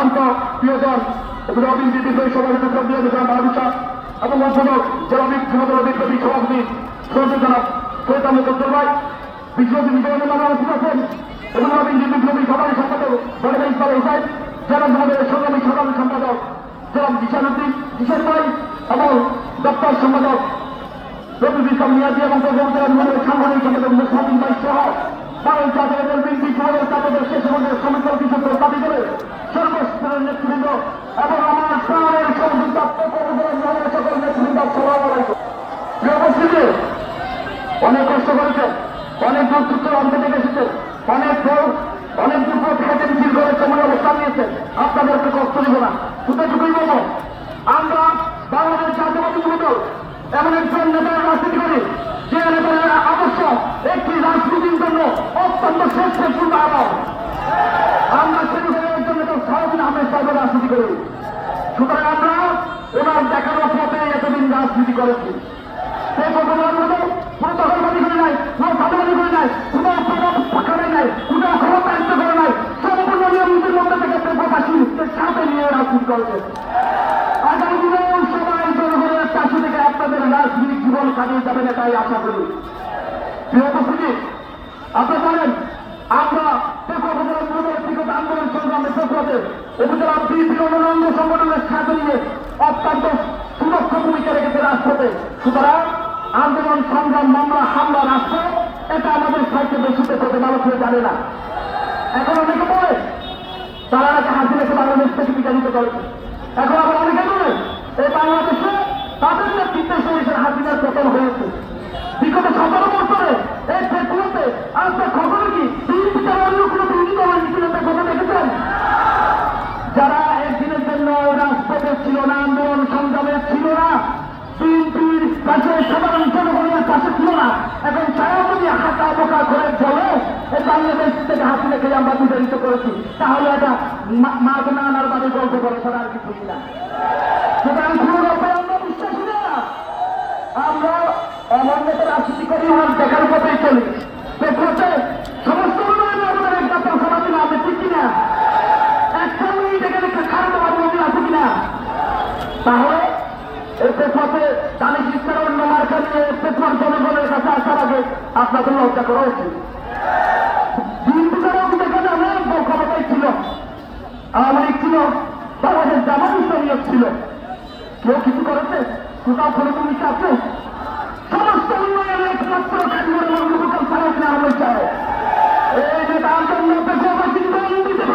সম্মানিত প্রিয়জন বিএনপি বিদ্রোহী সভাপতি প্রবীণ বাহাদুর এবং অধ্যাপক জেলা যুবদল বিপ্লবী সভাপতি সরকার জনাব সৈয়দ মুকদ্দর ভাই বিশ্বজিৎ বিজয় নামে উপস্থিত আছেন এবং বিএনপি বিপ্লবী সভাপতি সম্পাদক বড় ইকবাল হোসেন জেলা যুবদলের সংগ্রামী সাধারণ সম্পাদক জনাব জিশানুদ্দিন জিশান ভাই এবং দপ্তর সম্পাদক রবিউল ইসলাম মিয়াজি এবং প্রধানমন্ত্রীর সাংগঠনিক সম্পাদক মুসলিম ভাই সহ বারোই চাঁদের বিএনপি যুবদল চাঁদের শেষ মধ্যে শ্রমিক কৃষকদের দাবি করে সর্বস্তরের নেতৃবৃন্দ এবং আমার প্রাণের সহযোগিতা সকল নেতৃবৃন্দ উপস্থিতি অনেক কষ্ট করেছেন, অনেক দূর অঞ্চল থেকে এসেছেন, অনেক দূর থেকে মিছিল করে সময় অবস্থান নিয়েছেন। আপনাদেরকে কষ্ট দিব না, শুধুটুকুই বলব আমরা বাংলাদেশ জাতীয়বাদী যুবদল এমন একজন নেতার রাজনীতি করি যে নেতার আদর্শ একটি রাজনীতির জন্য অত্যন্ত শ্রেষ্ঠ সুন্দর। আমরা সেখানে একজন নেতার সারাদিন আহমেদ সাহেবের রাজনীতি করি। সুতরাং আমরা ওনার দেখানো পথে এতদিন রাজনীতি করেছি। সেই ঘটনার মতো কোনো দখলবাদী করে নাই, কোনো সাদাবাদী করে নাই, কোনো করে নাই, কোনো ক্ষমতায়িত করে নাই, সম্পূর্ণ নিয়মিতের মধ্যে থেকে প্রকাশীদের সাথে নিয়ে রাজনীতি করেছে। আগামী দিনে সবাই জনগণের কাছে থেকে আপনাদের রাজনৈতিক জীবন কাটিয়ে যাবেন এটাই আশা করি। প্রিয় উপস্থিতি, আপনারা জানেন আমরা ব্যক্তিগত আন্দোলন সংগ্রামের প্রক্রিয়াতে উপজেলা বিএনপির অন্যান্য সংগঠনের সাথে নিয়ে অত্যন্ত সুদক্ষ ভূমিকা রেখেছে রাজপথে। সুতরাং আন্দোলন সংগ্রাম মামলা হামলা রাষ্ট্র এটা আমাদের সাহিত্য বেশিতে করতে মানুষ জানে না। এখন অনেকে বলে তারা নাকি হাসিনাকে বাংলাদেশ থেকে বিতাড়িত করেছে। এখন আবার অনেকে বলে এই বাংলাদেশে তাদের নেতৃত্বে সরিষার হাসিনার পতন হয়েছে। বিগত 17 বছরে এই ফেসবুকে আপনার খবর কি অন্য কোনো বিরোধী দলের মিছিলের কথা দেখেছেন? যারা একদিনের জন্য রাজপথে ছিল না, আন্দোলন সংগ্রামে ছিল না, বিএনপির পাশে সাধারণ জনগণের পাশে ছিল না, এখন তারা যদি হাঁটা বোকা করে চলে এই বাংলাদেশ থেকে হাসিনাকে আমরা বিতাড়িত করেছি, তাহলে এটা মাঘ না আনার বাদে গল্প করে ছাড়া আর কিছু না। সুতরাং কোনো গল্পে আমরা বিশ্বাসী না। আমরা এমন নেতা রাজনীতি করি ওনার দেখার পথেই চলি। দেখতে সমস্ত উন্নয়ন আমাদের একটা সমাধি না, আপনি ঠিক কিনা? একটা মিনিট এখানে খারাপ বাবু আছে কিনা? তাহলে এই পেশাতে দানি শিক্ষার অন্য মার্কা নিয়ে পেশার জনগণের কাছে আসার আগে আপনাদের লজ্জা করা উচিত। বিএনপি দ্বারাও দেখা যায় অনেক ক্ষমতায় ছিল, আওয়ামী লীগ ছিল, বাংলাদেশ জামাত ইসলামী ছিল, কেউ কিছু করেছে? কোথাও কোনো ভূমিকা আছে? সমস্ত উন্নয়নের একমাত্র কারিগর মন্ত্রী ছাড়া কিনা হয়ে যায়। এই যে তার জন্য দিতে